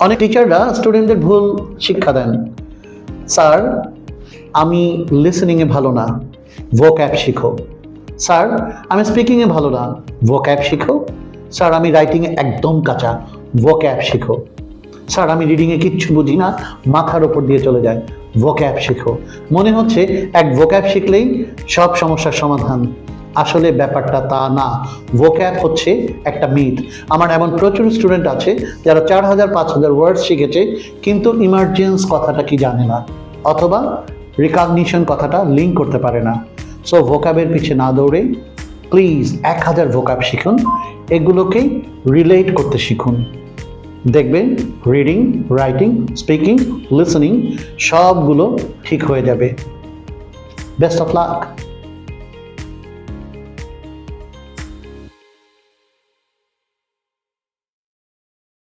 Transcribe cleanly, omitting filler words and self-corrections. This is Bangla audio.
অনেক টিচাররা স্টুডেন্টদের ভুল শিক্ষা দেন। স্যার, আমি লিসেনিংয়ে ভালো না, ভোক্যাব শিখো। স্যার, আমি স্পিকিংয়ে ভালো না, ভোক্যাব শিখো। স্যার, আমি রাইটিংয়ে একদম কাঁচা, ভোক্যাব শিখো। স্যার, আমি রিডিংয়ে কিচ্ছু বুঝি না, মাথার ওপর দিয়ে চলে যায়, ভোক্যাব শিখো। মনে হচ্ছে এক ভোক্যাব শিখলেই সব সমস্যার সমাধান। আসলে ব্যাপারটা তা না। ভোক্যাব হচ্ছে একটা মিথ। আমার এমন প্রচুর স্টুডেন্ট আছে যারা 4000-5000 ওয়ার্ডস শিখেছে, কিন্তু ইমার্জেন্স কথাটা কি জানে না, অথবা রিকগনিশন কথাটা লিঙ্ক করতে পারে না। সো ভোক্যাবের পিছে না দৌড়ে প্লিজ 1000 ভোক্যাব শিখুন, এগুলোকেই রিলেট করতে শিখুন। দেখবেন রিডিং, রাইটিং, স্পিকিং, লিসেনিং সবগুলো ঠিক হয়ে যাবে। Best of luck.